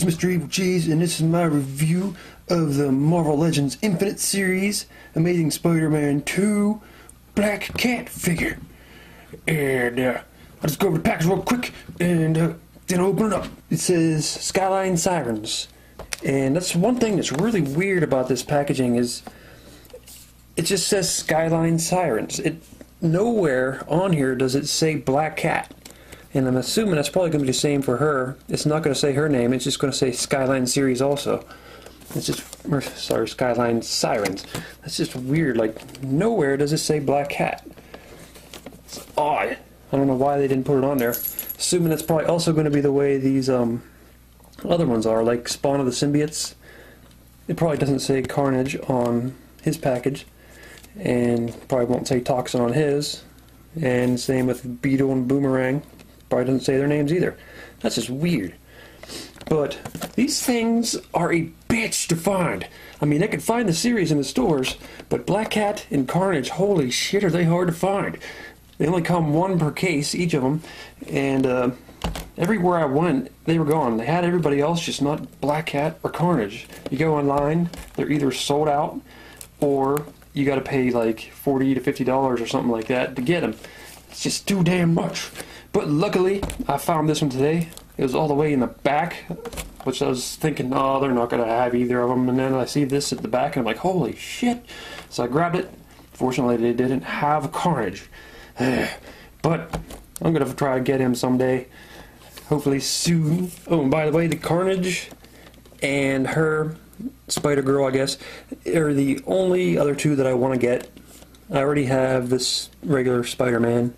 is Mr. Evilcheese, and this is my review of the Marvel Legends Infinite series, Amazing Spider-Man 2 Black Cat figure. And I'll just go over the package real quick, and then I'll open it up. It says Skyline Sirens, and that's one thing that's really weird about this packaging is it just says Skyline Sirens. Nowhere on here does it say Black Cat. And I'm assuming that's probably going to be the same for her. It's not going to say her name, it's just going to say Skyline Series also. It's just, sorry, Skyline Sirens. That's just weird, like, nowhere does it say Black Cat. It's odd. I don't know why they didn't put it on there. Assuming that's probably also going to be the way these other ones are, like Spawn of the Symbiotes. It probably doesn't say Carnage on his package, and probably won't say Toxin on his. And same with Beetle and Boomerang. Probably doesn't say their names either. That's just weird. But these things are a bitch to find. I mean, I could find the series in the stores, but Black Cat and Carnage, holy shit, are they hard to find. They only come one per case, each of them, and everywhere I went, they were gone. They had everybody else, just not Black Cat or Carnage. You go online, they're either sold out, or you gotta pay like $40 to $50 or something like that to get them. It's just too damn much. But luckily, I found this one today. It was all the way in the back, which I was thinking, oh, they're not going to have either of them. And then I see this at the back, and I'm like, holy shit. So I grabbed it. Fortunately, they didn't have Carnage. But I'm going to try to get him someday. Hopefully soon. Oh, and by the way, the Carnage and her, Spider-Girl, I guess, are the only other two that I want to get. I already have this regular Spider-Man.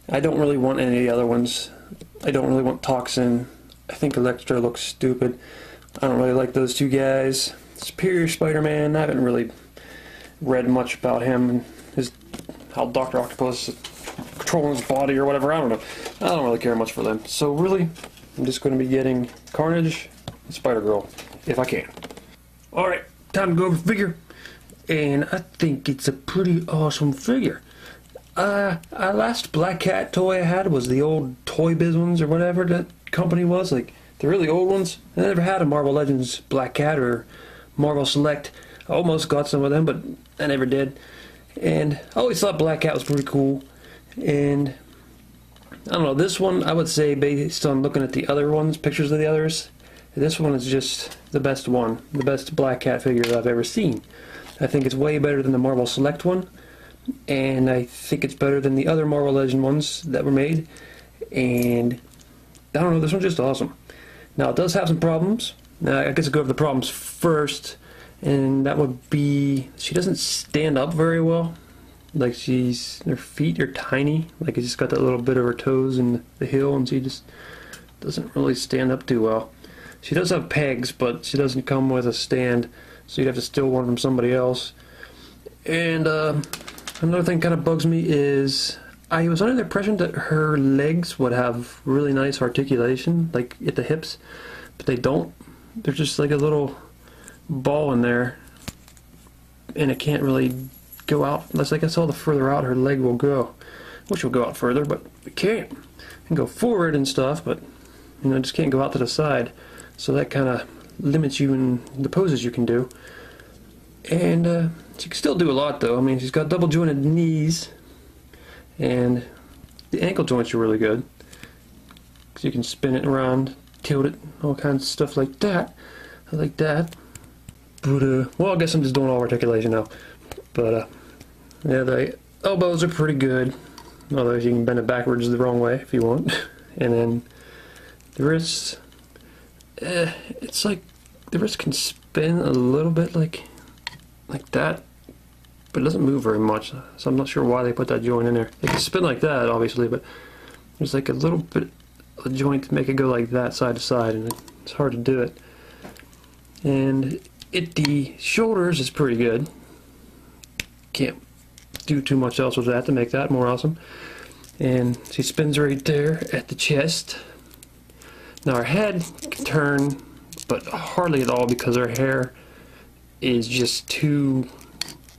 I don't really want any of the other ones. I don't really want Toxin. I think Electra looks stupid. I don't really like those two guys. Superior Spider-Man, I haven't really read much about him and how Dr. Octopus is controlling his body or whatever. I don't know. I don't really care much for them. So really, I'm just going to be getting Carnage and Spider-Girl, if I can. Alright, time to go over the figure. And I think it's a pretty awesome figure. Last Black Cat toy I had was the old Toy Biz ones or whatever that company was, like the really old ones. I never had a Marvel Legends Black Cat or Marvel Select. I almost got some of them, but I never did. And I always thought Black Cat was pretty cool. And I don't know, this one I would say, based on looking at the other ones, pictures of the others, this one is just the best one, the best Black Cat figure I've ever seen. I think it's way better than the Marvel Select one. And I think it's better than the other Marvel Legend ones that were made. And I don't know, this one's just awesome. Now it does have some problems. Now I guess I'll go over the problems first. And that would be, she doesn't stand up very well. Like her feet are tiny. Like it's just got that little bit of her toes in the heel, and she just doesn't really stand up too well. She does have pegs, but she doesn't come with a stand. So you'd have to steal one from somebody else. And another thing kind of bugs me is I was under the impression that her legs would have really nice articulation, like at the hips, but they don't. They're just like a little ball in there, and it can't really go out unless, I guess, all the further out her leg will go, which will go out further, but it can't. It can go forward and stuff, but you know, it just can't go out to the side. So that kind of limits you in the poses you can do. And she can still do a lot, though. I mean, she's got double jointed knees, and the ankle joints are really good. So you can spin it around, tilt it, all kinds of stuff like that. I like that. But, well, I guess I'm just doing all articulation now. But, yeah, the elbows are pretty good. Although you can bend it backwards the wrong way if you want. And then the wrists, it's like the wrist can spin a little bit like that, but it doesn't move very much, so I'm not sure why they put that joint in there. It can spin like that, obviously, but there's like a little bit of a joint to make it go like that, side to side, and it's hard to do it. And the shoulders is pretty good. Can't do too much else with that to make that more awesome. And she spins right there at the chest. Now her head can turn, but hardly at all, because her hair is just too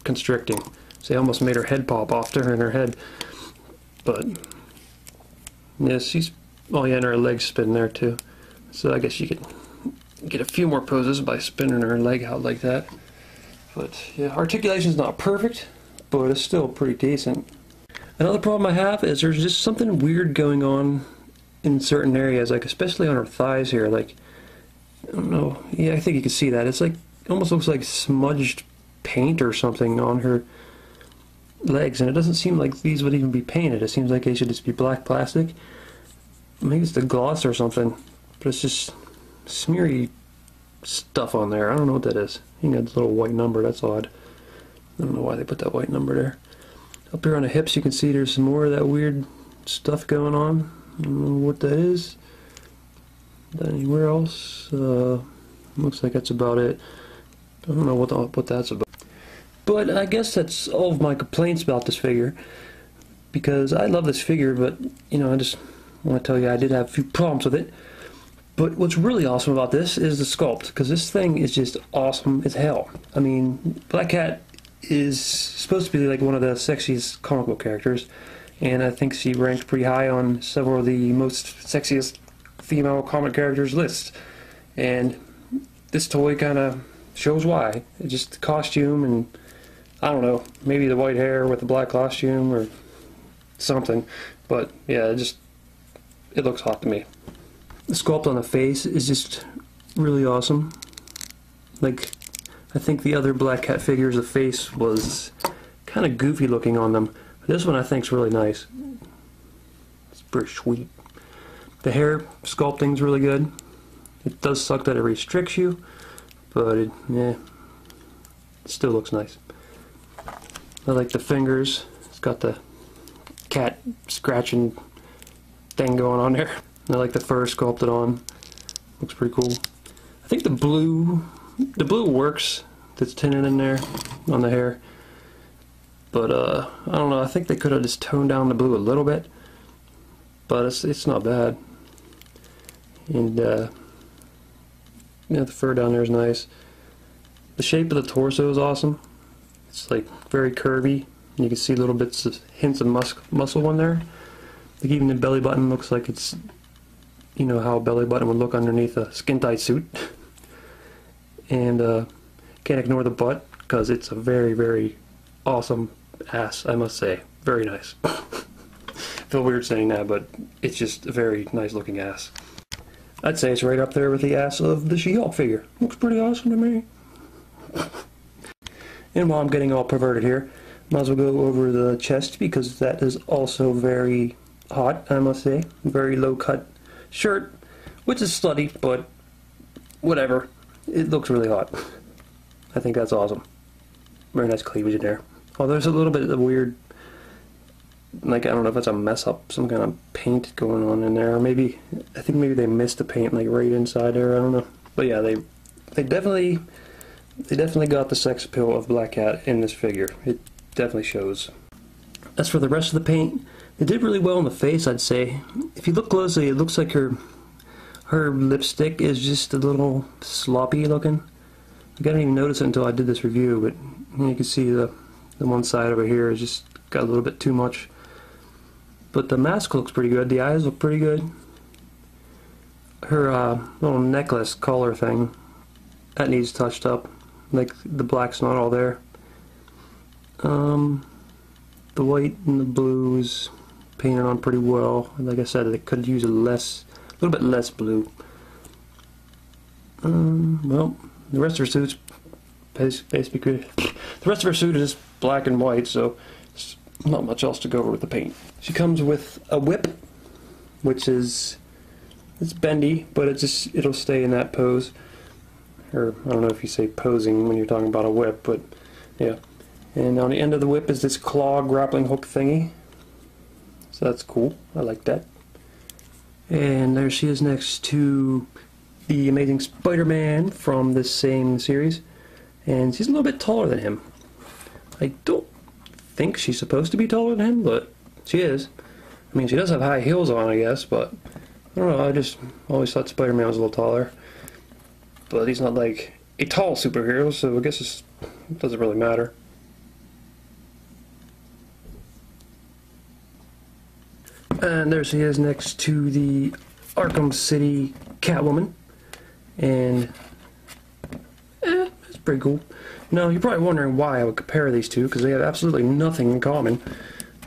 constricting. So they almost made her head pop off to her in her head. But yeah, she's, oh yeah, and her legs spin there too. So I guess you could get a few more poses by spinning her leg out like that. But yeah, articulation's not perfect, but it's still pretty decent. Another problem I have is there's just something weird going on in certain areas, like especially on her thighs here. Like, I don't know, yeah, I think you can see that. It's like, it almost looks like smudged paint or something on her legs, and it doesn't seem like these would even be painted. It seems like they should just be black plastic. Maybe it's the gloss or something, but it's just smeary stuff on there. I don't know what that is. You got this little white number, that's odd. I don't know why they put that white number there. Up here on the hips you can see there's some more of that weird stuff going on. I don't know what that is. Anywhere else? Looks like that's about it. I don't know what that's about. But I guess that's all of my complaints about this figure, because I love this figure, but you know, I just want to tell you I did have a few problems with it. But what's really awesome about this is the sculpt, because this thing is just awesome as hell. I mean, Black Cat is supposed to be like one of the sexiest comic book characters, and I think she ranks pretty high on several of the most sexiest female comic characters lists. And this toy kind of shows why. It's just the costume, and I don't know, maybe the white hair with the black costume or something, but yeah, it looks hot to me. The sculpt on the face is just really awesome. Like, I think the other Black Cat figures, the face was kind of goofy looking on them. But this one I think is really nice. It's pretty sweet. The hair sculpting's really good. It does suck that it restricts you, but it still looks nice. I like the fingers. It's got the cat scratching thing going on there. I like the fur sculpted on. Looks pretty cool. I think the blue works. That's tinted in there on the hair. But I don't know. I think they could have just toned down the blue a little bit. But it's not bad. And yeah, the fur down there is nice. The shape of the torso is awesome. It's like very curvy. You can see little bits of hints of muscle in there. Like even the belly button looks like it's, you know, how a belly button would look underneath a skin tight suit. And can't ignore the butt, because it's a very, very awesome ass, I must say. Very nice. Feel weird saying that, but it's just a very nice looking ass. I'd say it's right up there with the ass of the She-Hulk figure. Looks pretty awesome to me. And while I'm getting all perverted here, might as well go over the chest, because that is also very hot, I must say. Very low cut shirt, which is slutty, but whatever. It looks really hot. I think that's awesome. Very nice cleavage in there. Oh, there's a little bit of weird, like, I don't know if it's a mess up, some kind of paint going on in there. Or maybe, I think maybe they missed the paint like right inside there, I don't know. But yeah, they definitely got the sex appeal of Black Cat in this figure. It definitely shows. As for the rest of the paint, they did really well in the face, I'd say. If you look closely, it looks like her lipstick is just a little sloppy looking. I didn't even notice it until I did this review, but you can see the one side over here is just got a little bit too much. But the mask looks pretty good. The eyes look pretty good. Her little necklace collar thing, that needs touched up. Like, the black's not all there. The white and the blue is painted on pretty well. Like I said, they could use a little bit less blue. Well, the rest of her suit's basically the rest of her suit is just black and white, so there's not much else to go over with the paint. She comes with a whip, which is, it's bendy, but it'll stay in that pose. Or I don't know if you say posing when you're talking about a whip, but yeah. And on the end of the whip is this claw grappling hook thingy. So that's cool. I like that. And there she is next to the Amazing Spider-Man from this same series. And she's a little bit taller than him. I don't think she's supposed to be taller than him, but she is. I mean, she does have high heels on, I guess, but I don't know, I just always thought Spider-Man was a little taller. But he's not like a tall superhero, so I guess it doesn't really matter. And there she is next to the Arkham City Catwoman. and it's pretty cool. Now, you're probably wondering why I would compare these two, because they have absolutely nothing in common.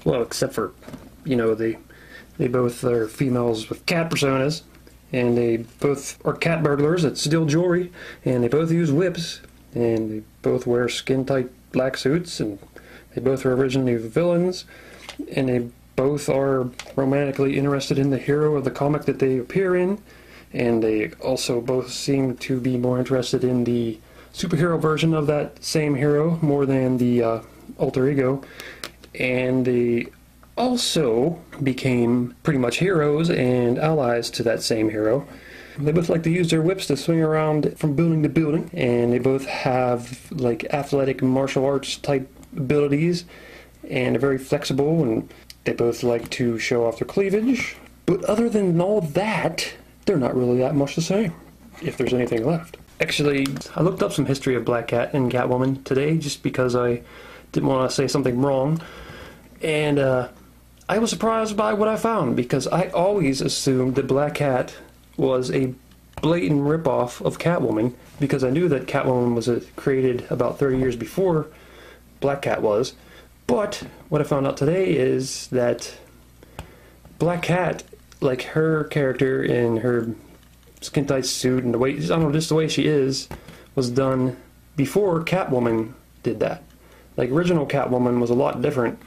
Well, except for, you know, they both are females with cat personas, and they both are cat burglars that steal jewelry, and they both use whips, and they both wear skin-tight black suits, and they both were originally villains, and they both are romantically interested in the hero of the comic that they appear in, and they also both seem to be more interested in the superhero version of that same hero more than the alter ego, and they also became pretty much heroes and allies to that same hero. They both like to use their whips to swing around from building to building, and they both have like athletic martial arts type abilities and are very flexible, and they both like to show off their cleavage. But other than all that, they're not really that much the same, if there's anything left. Actually, I looked up some history of Black Cat and Catwoman today just because I didn't want to say something wrong, and I was surprised by what I found, because I always assumed that Black Cat was a blatant ripoff of Catwoman, because I knew that Catwoman was created about 30 years before Black Cat was. But what I found out today is that Black Cat, like her character in her skin-tight suit and the way, I don't know, just the way she is, was done before Catwoman did that. Like, original Catwoman was a lot different,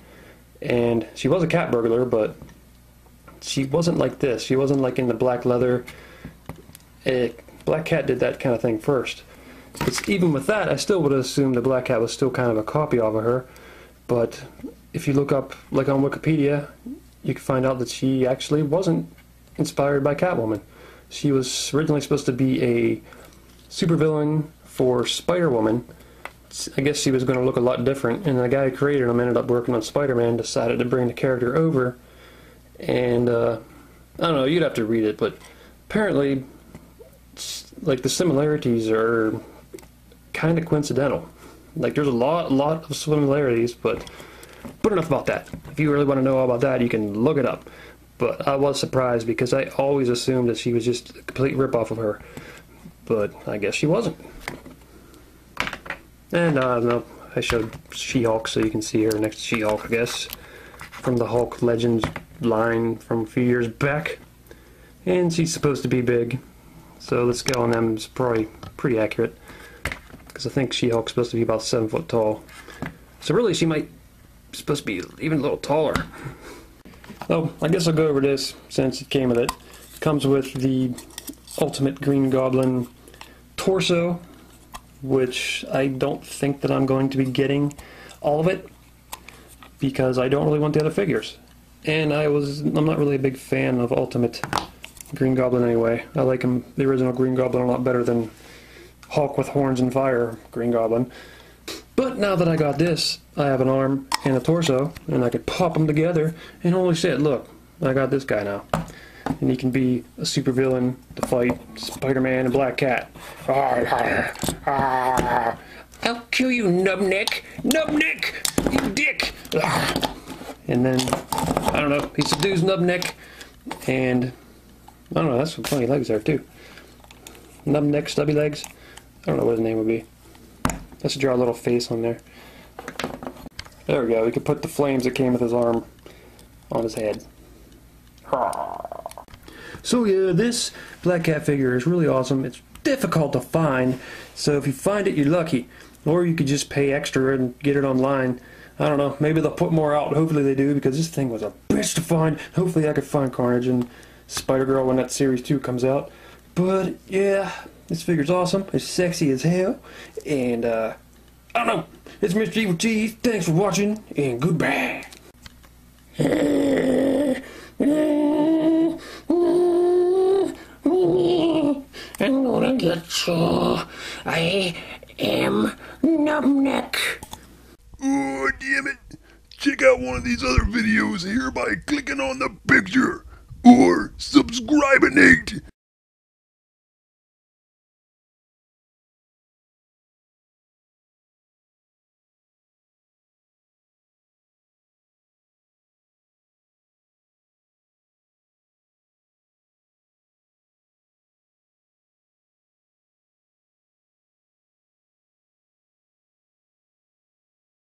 and she was a cat burglar, but she wasn't like this. She wasn't like in the black leather. Black Cat did that kind of thing first. But even with that, I still would have assumed the Black Cat was still kind of a copy of her. But if you look up, like on Wikipedia, you can find out that she actually wasn't inspired by Catwoman. She was originally supposed to be a supervillain for Spider-Woman. I guess she was going to look a lot different, and the guy who created him ended up working on Spider-Man, decided to bring the character over, and I don't know, you'd have to read it, but apparently, like, the similarities are kind of coincidental. Like, there's a lot of similarities, but enough about that. If you really want to know all about that, you can look it up. But I was surprised, because I always assumed that she was just a complete ripoff of her. But I guess she wasn't. And no, I showed She-Hulk so you can see her next to She-Hulk, I guess, from the Hulk Legends line from a few years back. And she's supposed to be big, so the scale on them is probably pretty accurate, because I think She-Hulk's supposed to be about 7 foot tall. So really, she might be supposed to be even a little taller. So I guess I'll go over this since it came with it. It comes with the Ultimate Green Goblin torso, which I don't think that I'm going to be getting all of it, because I don't really want the other figures. And I'm not really a big fan of Ultimate Green Goblin anyway. I like the original Green Goblin a lot better than Hulk with horns and fire Green Goblin. But now that I got this, I have an arm and a torso, and I could pop them together, and holy shit, look, I got this guy now. And he can be a supervillain to fight Spider-Man and Black Cat. I'll kill you, Nubneck! Nubneck! You dick! And then, I don't know, he subdues Nubneck, and I don't know, that's some funny legs there too. Nubneck, stubby legs. I don't know what his name would be. Let's draw a little face on there. There we go. We could put the flames that came with his arm on his head. So yeah, this Black Cat figure is really awesome. It's difficult to find, so if you find it, you're lucky. Or you could just pay extra and get it online. I don't know. Maybe they'll put more out. Hopefully they do, because this thing was a bitch to find. Hopefully I could find Carnage and Spider-Girl when that Series 2 comes out. But yeah, this figure's awesome. It's sexy as hell. And I don't know. It's Mr. Evilcheese. Thanks for watching, and goodbye. I'm gonna get you. I am Nubneck. Oh, damn it. Check out one of these other videos here by clicking on the picture or subscribing.